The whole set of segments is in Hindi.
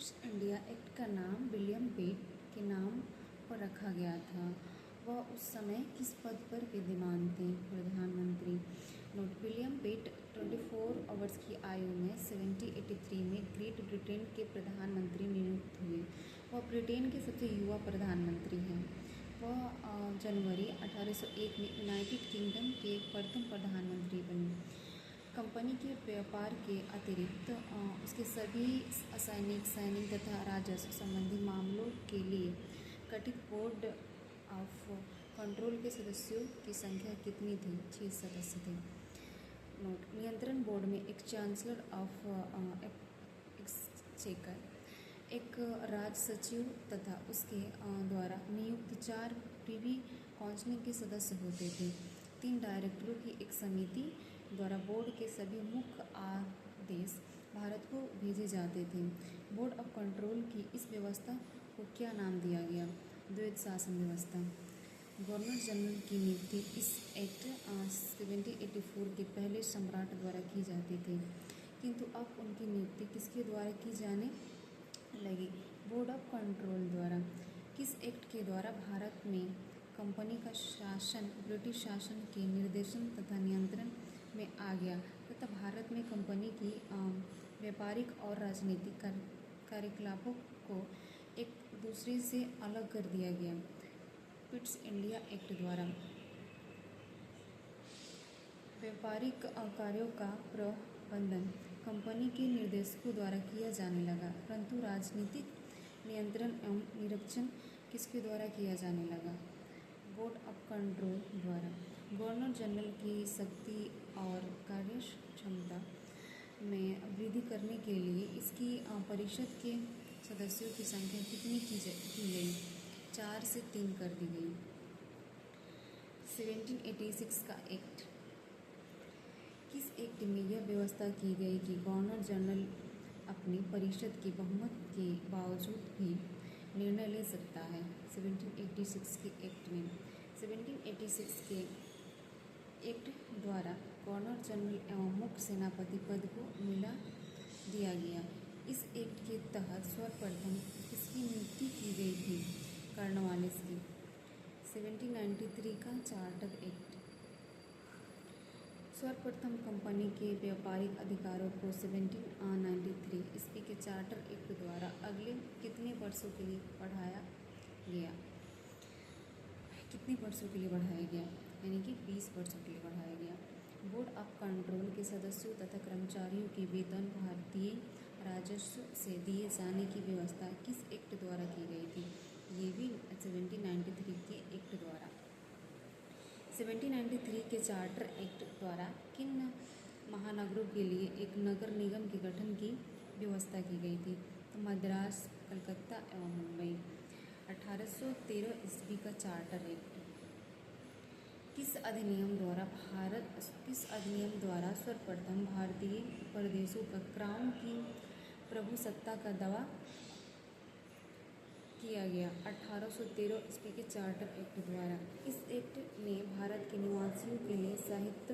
पिट्स इंडिया एक्ट का नाम विलियम पिट के नाम पर रखा गया था। वह उस समय किस पद पर विद्यमान थे? प्रधानमंत्री। नोट: विलियम पिट 24 वर्ष की आयु में 1783 में ग्रेट ब्रिटेन के प्रधानमंत्री नियुक्त हुए। वह ब्रिटेन के सबसे युवा प्रधानमंत्री हैं। वह जनवरी 1801 में यूनाइटेड किंगडम के प्रथम प्रधानमंत्री बने। कंपनी के व्यापार के अतिरिक्त उसके सभी सैनिक तथा राजस्व संबंधी मामलों के लिए गठित बोर्ड ऑफ कंट्रोल के सदस्यों की संख्या कितनी थी? 6 सदस्य थे। नोट: नियंत्रण बोर्ड में एक चांसलर ऑफ एक्सचेकर, एक राज सचिव तथा उसके द्वारा नियुक्त 4 प्रिवी काउंसिल के सदस्य होते थे। 3 डायरेक्टरों की एक समिति द्वारा बोर्ड के सभी मुख्य आदेश भारत को भेजे जाते थे। बोर्ड ऑफ कंट्रोल की इस व्यवस्था को क्या नाम दिया गया? द्वैध शासन व्यवस्था। गवर्नर जनरल की नियुक्ति इस एक्ट 1784 के पहले सम्राट द्वारा की जाती थी, किंतु अब उनकी नियुक्ति किसके द्वारा की जाने लगी? बोर्ड ऑफ कंट्रोल द्वारा। किस एक्ट के द्वारा भारत में कंपनी का शासन ब्रिटिश शासन के निर्देशन तथा नियंत्रण में आ गया तथा भारत में कंपनी की व्यापारिक और राजनीतिक कार्यकलापों को एक दूसरे से अलग कर दिया गया? पिट्स इंडिया एक्ट द्वारा। व्यापारिक कार्यों का प्रबंधन कंपनी के निर्देशकों द्वारा किया जाने लगा, परंतु राजनीतिक नियंत्रण एवं निरीक्षण किसके द्वारा किया जाने लगा? बोर्ड ऑफ कंट्रोल द्वारा। गवर्नर जनरल की शक्ति और कार्यक्षमता में वृद्धि करने के लिए इसकी परिषद के सदस्यों की संख्या कितनी की गई? 4 से 3 कर दी गई। 1786 का एक्ट। किस एक्ट में यह व्यवस्था की गई कि गवर्नर जनरल अपनी परिषद के बहुमत के बावजूद भी निर्णय ले सकता है? 1786 के एक्ट में। 1786 के एक्ट द्वारा गवर्नर जनरल एवं मुख्य सेनापति पद को मिला दिया गया। इस एक्ट के तहत सर्वप्रथम किसकी नियुक्ति की गई थी? कॉर्नवालिस की। 1793 का चार्टर एक्ट। सर्वप्रथम कंपनी के व्यापारिक अधिकारों को 1793 ईस्वी के चार्टर एक्ट द्वारा अगले कितने वर्षों के लिए बढ़ाया गया? कितने वर्षों के लिए बढ़ाया गया? यानी कि 20 वर्षों के लिए बढ़ाया गया। बोर्ड ऑफ कंट्रोल के सदस्यों तथा कर्मचारियों के वेतन भारतीय राजस्व से दिए जाने की व्यवस्था किस एक्ट द्वारा की गई थी? ये भी 1793 के एक्ट द्वारा। 1793 के चार्टर एक्ट द्वारा किन महानगरों के लिए एक नगर निगम के गठन की व्यवस्था की गई थी? तो मद्रास, कलकत्ता एवं मुंबई। 1813 ईस्वी का चार्टर एक्ट। किस अधिनियम द्वारा सर्वप्रथम भारतीय प्रदेशों पर क्राउन की प्रभुसत्ता का दावा किया गया? 1813 ईस्वी के चार्टर एक्ट द्वारा। इस एक्ट में भारत के निवासियों के लिए साहित्य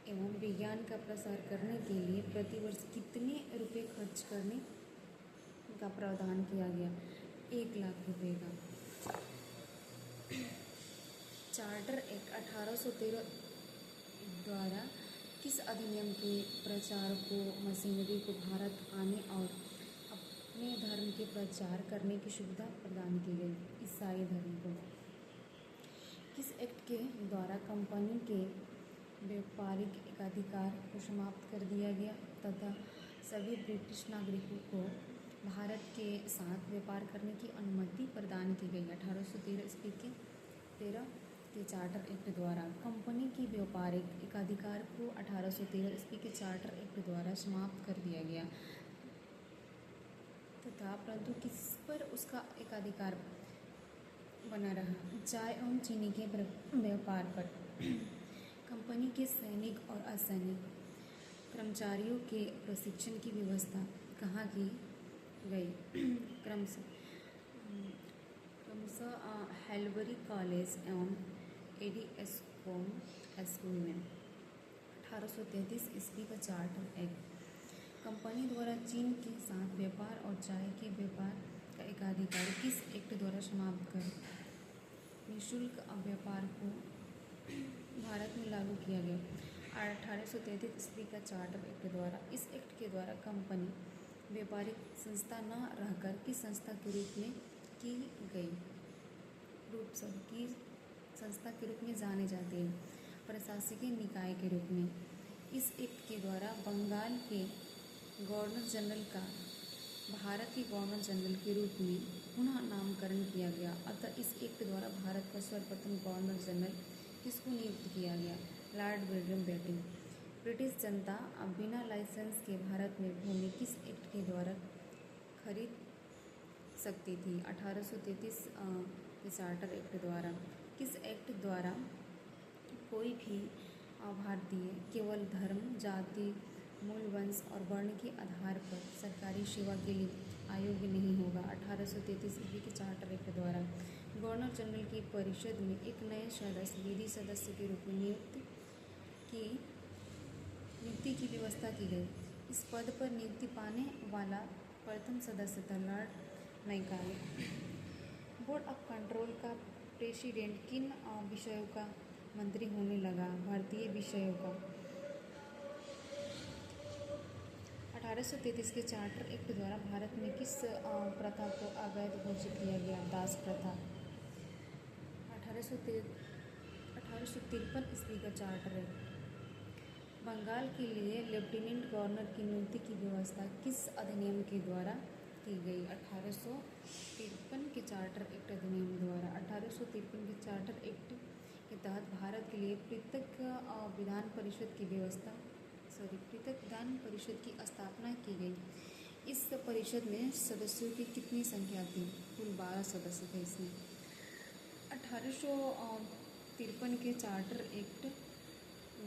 एवं विज्ञान का प्रसार करने के लिए प्रतिवर्ष कितने रुपये खर्च करने का प्रावधान किया गया? 1 लाख रुपये का। चार्टर एक्ट 1813 द्वारा किस अधिनियम के प्रचारकों मशीनरी को भारत आने और अपने धर्म के प्रचार करने की सुविधा प्रदान की गई? ईसाई धर्म को। किस एक्ट के द्वारा कंपनी के व्यापारिक एकाधिकार को समाप्त कर दिया गया तथा सभी ब्रिटिश नागरिकों को भारत के साथ व्यापार करने की अनुमति प्रदान की गई? 1813 ईस्वी के 13 के चार्टर एक्ट द्वारा। कंपनी की व्यापारिक एकाधिकार को 1813 ईस्वी के चार्टर एक्ट द्वारा समाप्त कर दिया गया तथा परंतु किस पर उसका एकाधिकार बना रहा? चाय एवं चीनी के व्यापार पर। कंपनी के सैनिक और असैनिक कर्मचारियों के प्रशिक्षण की व्यवस्था कहाँ की गई? क्रमशः हेल्बरी कॉलेज एवं एडी स्कूल में। 1833 ईस्वी का चार्टर एक्ट। कंपनी द्वारा चीन के साथ व्यापार और चाय के व्यापार का एकाधिकार किस एक्ट द्वारा समाप्त कर निःशुल्क व्यापार को भारत में लागू किया गया? 1833 ईस्वी का चार्टर एक्ट द्वारा। इस एक्ट के द्वारा कंपनी व्यापारिक संस्था न रहकर किस संस्था के रूप में की संस्था के रूप में जाने जाते हैं? प्रशासकीय निकाय के रूप में। इस एक्ट के द्वारा बंगाल के गवर्नर जनरल का भारत के गवर्नर जनरल के रूप में पुनः नामकरण किया गया। अतः इस एक्ट द्वारा भारत का सर्वप्रथम गवर्नर जनरल किसको नियुक्त किया गया? Lord Mountbatten. ब्रिटिश जनता बिना लाइसेंस के भारत में भूमि किस एक्ट के द्वारा खरीद सकती थी? 1833 के चार्टर एक्ट द्वारा। किस एक्ट द्वारा कोई भी भारतीय केवल धर्म, जाति, मूल, वंश और वर्ण के आधार पर सरकारी सेवा के लिए अयोग्य नहीं होगा? 1833 ईस्वी के चार्टर एक्ट द्वारा। गवर्नर जनरल की परिषद में एक नए सदस्य विधि सदस्य के रूप में नियुक्ति की व्यवस्था की गई। इस पद पर नियुक्ति पाने वाला प्रथम सदस्य था Lord Macaulay. Board of control का प्रेसिडेंट किन विषयों का मंत्री होने लगा? भारतीय विषयों का। 1833 के चार्टर एक्ट द्वारा भारत में किस प्रथा को अवैध घोषित किया गया? दास प्रथा। 1853 ईस्वी का चार्टर एक्ट। बंगाल के लिए लेफ्टिनेंट गवर्नर की नियुक्ति की व्यवस्था किस अधिनियम के द्वारा की गई? 1853 के चार्टर एक्ट अधिनियम द्वारा। 1853 के चार्टर एक्ट के तहत भारत के लिए पृथक विधान परिषद की स्थापना की गई। इस परिषद में सदस्यों की कितनी संख्या थी? कुल 12 सदस्य थे इसमें। 1853 के चार्टर एक्ट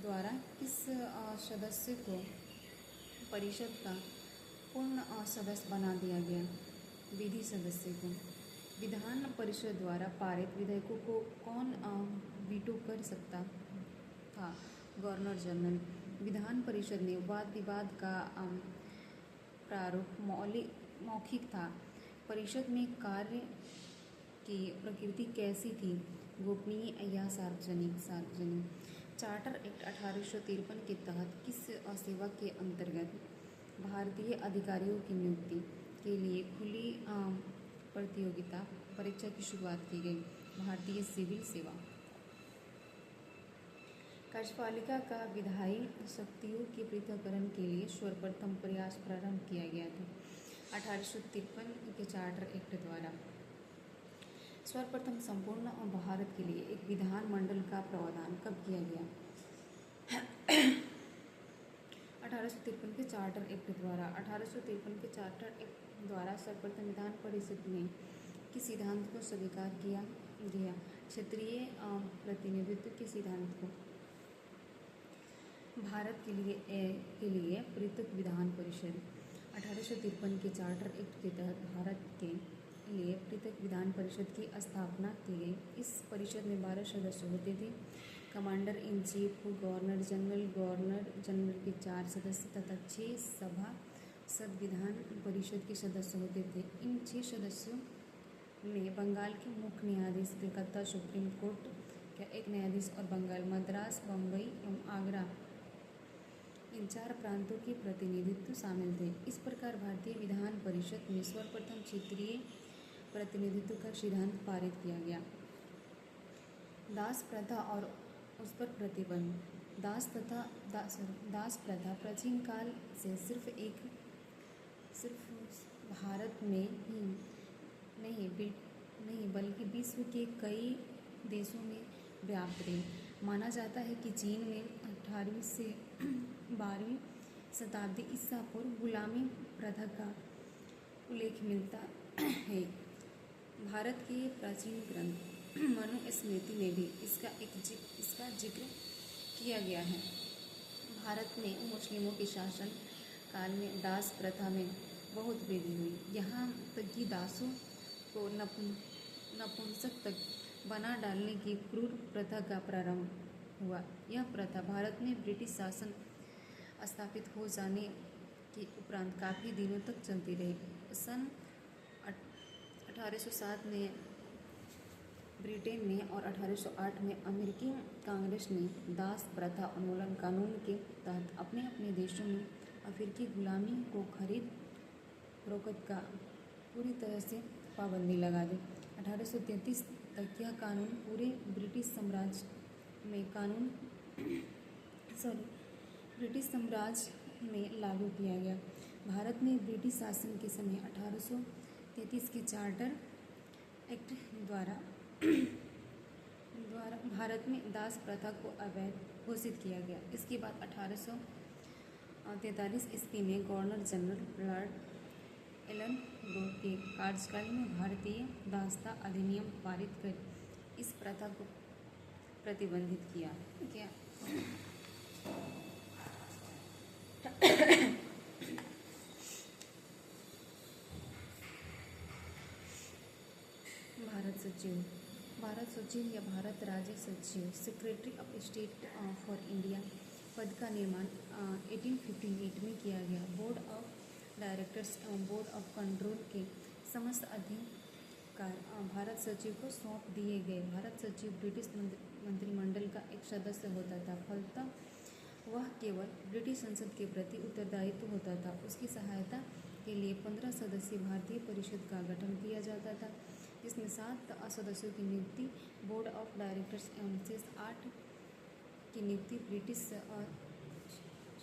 द्वारा किस सदस्य को परिषद का पूर्ण सदस्य बना दिया गया? विधि सदस्य को। विधान परिषद द्वारा पारित विधेयकों को कौन वीटो कर सकता था? Governor general. विधान परिषद में वाद विवाद का प्रारूप मौखिक था। परिषद में कार्य की प्रकृति कैसी थी? गोपनीय या सार्वजनिक। चार्टर एक्ट 1853 के तहत किस सेवा के अंतर्गत भारतीय अधिकारियों की नियुक्ति के लिए खुली प्रतियोगिता परीक्षा की शुरुआत की गई? भारतीय सिविल सेवा। कार्यपालिका का विधायी शक्तियों के पृथक्करण के लिए सर्वप्रथम प्रयास प्रारंभ किया गया था 1853 के चार्टर एक्ट द्वारा। सर्वप्रथम संपूर्ण भारत के लिए एक विधानमंडल का प्रावधान कब किया गया? 1853 के चार्टर एक्ट द्वारा। 1853 के चार्टर एक्ट द्वारा सर्वप्रथम विधान परिषद में किस सिद्धांत को स्वीकार किया गया? क्षेत्रीय प्रतिनिधित्व के सिद्धांत को। भारत के लिए पृथक विधान परिषद। 1853 के चार्टर एक्ट के तहत भारत के लिए पृथक विधान परिषद की स्थापना की गई। इस परिषद में 12 सदस्य होते थे। Commander in chief, governor general के 4 सदस्य तथा 6 सभासद विधान परिषद के सदस्य होते थे। इन 6 सदस्यों में बंगाल के मुख्य न्यायाधीश, कलकत्ता सुप्रीम कोर्ट का एक न्यायाधीश और बंगाल, मद्रास, बम्बई एवं आगरा इन 4 प्रांतों के प्रतिनिधित्व शामिल थे। इस प्रकार भारतीय विधान परिषद में सर्वप्रथम क्षेत्रीय प्रतिनिधित्व का सिद्धांत पारित किया गया। दास प्रथा और उस पर प्रतिबंध। दास प्रथा प्राचीन काल से सिर्फ भारत में ही नहीं बल्कि विश्व के कई देशों में व्याप्त रही। माना जाता है कि चीन में 18वीं से 12वीं शताब्दी ईसा पूर्व गुलामी प्रथा का उल्लेख मिलता है। भारत के प्राचीन ग्रंथ मनुस्मृति में भी इसका जिक्र किया गया है। भारत में मुस्लिमों के शासन काल में दास प्रथा में बहुत वृद्धि हुई। यहाँ तक कि दासों को नपुंसक तक बना डालने की क्रूर प्रथा का प्रारंभ हुआ। यह प्रथा भारत में ब्रिटिश शासन स्थापित हो जाने के उपरांत काफ़ी दिनों तक चलती रही। सन 1807 में ब्रिटेन में और 1808 में अमेरिकी कांग्रेस ने दास प्रथा उन्मूलन कानून के तहत अपने अपने देशों में अफ्रीकी गुलामी को खरीद फरोख्त का पूरी तरह से पाबंदी लगा दी। 1833 तक यह कानून पूरे ब्रिटिश साम्राज्य में लागू किया गया। भारत में ब्रिटिश शासन के समय 1833 के चार्टर एक्ट द्वारा भारत में दास प्रथा को अवैध घोषित किया गया। इसके बाद 1843 ईस्वी में governor general Lord Ellenborough के कार्यकाल में भारतीय दासता अधिनियम पारित कर इस प्रथा को प्रतिबंधित किया गया। भारत सचिव या भारत राज्य सचिव secretary of state for India पद का निर्माण 1858 में किया गया। बोर्ड ऑफ डायरेक्टर्स एवं बोर्ड ऑफ कंट्रोल के समस्त अधिकार भारत सचिव को सौंप दिए गए। भारत सचिव ब्रिटिश मंत्रिमंडल का एक सदस्य होता था। फलतः वह केवल ब्रिटिश संसद के प्रति उत्तरदायित्व होता था। उसकी सहायता के लिए 15 सदस्यीय भारतीय परिषद का गठन किया जाता था, जिसमें 7 सदस्यों की नियुक्ति बोर्ड ऑफ डायरेक्टर्स एवं शेष 8 की नियुक्ति ब्रिटिश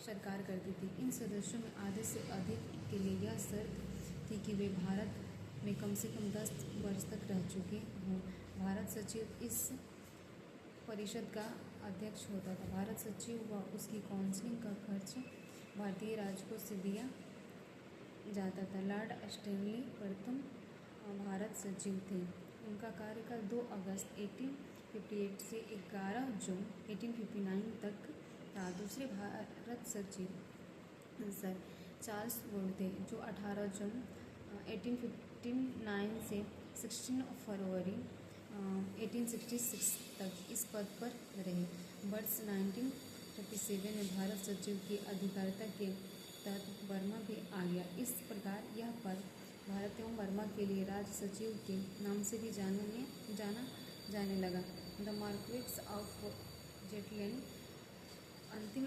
सरकार करती थी। इन सदस्यों में आधे से अधिक के लिए यह शर्त थी कि वे भारत में कम से कम 10 वर्ष तक रह चुके हों। भारत सचिव इस परिषद का अध्यक्ष होता था। भारत सचिव व उसकी काउंसिलिंग का खर्च भारतीय राजकोष से दिया जाता था। लॉर्ड स्टैनली प्रथम भारत सचिव थे। उनका कार्यकाल 2 अगस्त 1858 से 11 जून 1859 तक था। दूसरे भारत सचिव सर चार्ल्स वुड थे, जो 18 जून 1859 से 16 फरवरी 1866 तक इस पद पर रहे। वर्ष 1937 में भारत सचिव की अधिकारिता के तहत बर्मा भी आ गया। इस प्रकार यह पद भारत एवं बर्मा के लिए राज सचिव के नाम से भी जाना जाने लगा। द मार्क्वेस ऑफ जेटलैंड अंतिम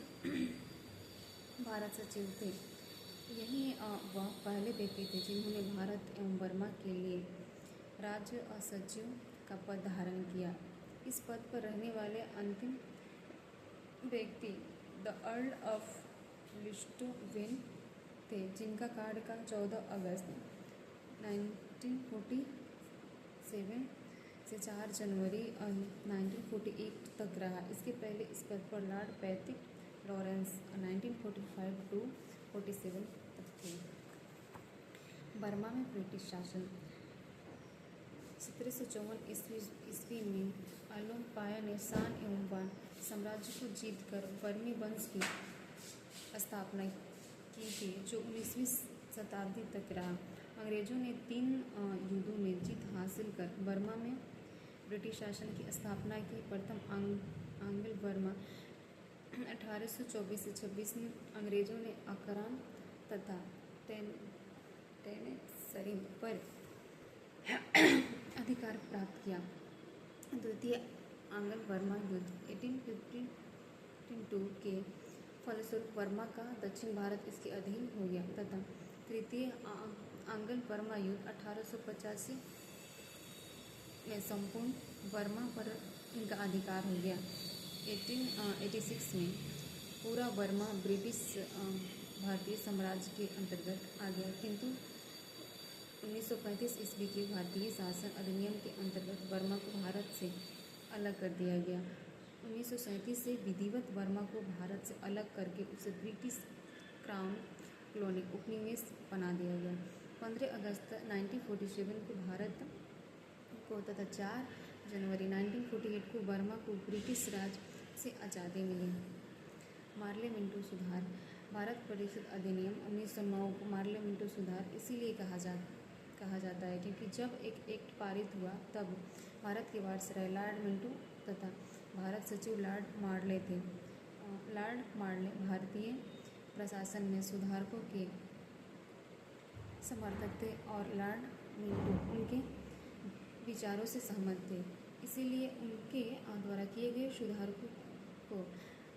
भारत सचिव थे। यही वह पहले व्यक्ति थे जिन्होंने भारत एवं बर्मा के लिए राज्य सचिव का पद धारण किया। इस पद पर रहने वाले अंतिम व्यक्ति द अर्ल ऑफ लिस्टोवेन थे, जिनका कार्यकाल 14 अगस्त 1947 से 4 जनवरी 1948 तक रहा। इसके पहले इस पद पर लॉर्ड पैट्रिक लॉरेंस 1945 to 47 तक थे। बर्मा में ब्रिटिश शासन 1754 ईस्वी में अलोपाया ने शान एवं वान साम्राज्य को जीतकर बर्मी वंश की स्थापना की थी, जो 19वीं शताब्दी तक रहा। अंग्रेजों ने 3 युद्धों में जीत हासिल कर बर्मा में ब्रिटिश शासन की स्थापना की। प्रथम आंग्ल बर्मा 1824 से 26 में अंग्रेजों ने अकरान तथा टेनेसरी पर अधिकार प्राप्त किया। द्वितीय आंग्ल बर्मा युद्ध 1852 के फलस्वरूप बर्मा का दक्षिण भारत इसके अधीन हो गया तथा तृतीय आंग्ल बर्मा युद्ध 1885 में संपूर्ण बर्मा पर इनका अधिकार हो गया। 1886 में पूरा बर्मा ब्रिटिश भारतीय साम्राज्य के अंतर्गत आ गया, किंतु 1935 ईस्वी के भारतीय शासन अधिनियम के अंतर्गत बर्मा को भारत से अलग कर दिया गया। 1937 से विधिवत बर्मा को भारत से अलग करके उसे ब्रिटिश क्राउन कॉलोनी उपनिवेश बना दिया गया। 15 अगस्त 1947 को भारत को तथा 4 जनवरी 1948 को बर्मा को ब्रिटिश राज से आज़ादी मिली। मार्ले मिंटो सुधार भारत परिषद अधिनियम 1909 को मार्ले मिंटो सुधार इसीलिए कहा जाता है क्योंकि जब एक एक्ट पारित हुआ तब भारत के वायसराय लॉर्ड मिंटो तथा भारत सचिव लॉर्ड मार्ले थे। लॉर्ड मार्ले भारतीय प्रशासन में सुधारकों के समर्थक थे और लॉर्ड मिंटो उनके विचारों से सहमत थे। इसीलिए उनके द्वारा किए गए सुधारों को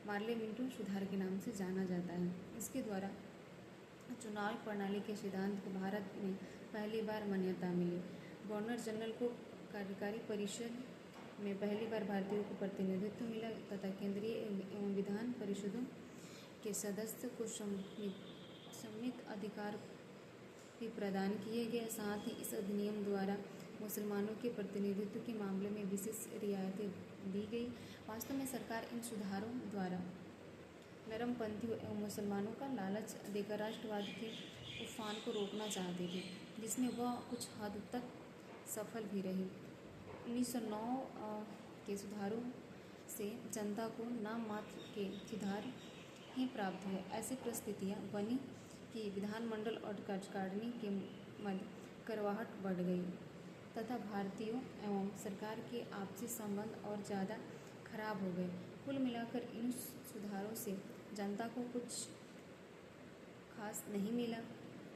पार्लियामेंट्री सुधार के नाम से जाना जाता है। इसके द्वारा चुनाव प्रणाली के सिद्धांत को भारत में पहली बार मान्यता मिली। गवर्नर जनरल को कार्यकारी परिषद में पहली बार भारतीयों को प्रतिनिधित्व मिला तथा केंद्रीय एवं विधान परिषदों के सदस्य को सम्मिलित अधिकार भी प्रदान किए गए। साथ ही इस अधिनियम द्वारा मुसलमानों के प्रतिनिधित्व के मामले में विशेष रियायतें दी गई। वास्तव में सरकार इन सुधारों द्वारा नरमपंथियों एवं मुसलमानों का लालच देकर राष्ट्रवाद के उफान को रोकना चाहती थी, जिसमें वह कुछ हद तक सफल भी रही। 1909 के सुधारों से जनता को नाम मात्र के सुधार ही प्राप्त हुए। ऐसी परिस्थितियाँ बनी कि विधानमंडल और कार्यकारिणी के मध्य करवाहट बढ़ गई तथा भारतीयों एवं सरकार के आपसी संबंध और ज़्यादा खराब हो गए। कुल मिलाकर इन सुधारों से जनता को कुछ खास नहीं मिला।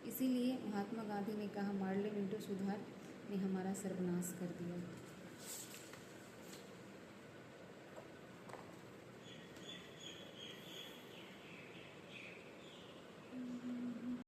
इसीलिए महात्मा गांधी ने कहा, पार्लियामेंट्री सुधार ने हमारा सर्वनाश कर दिया।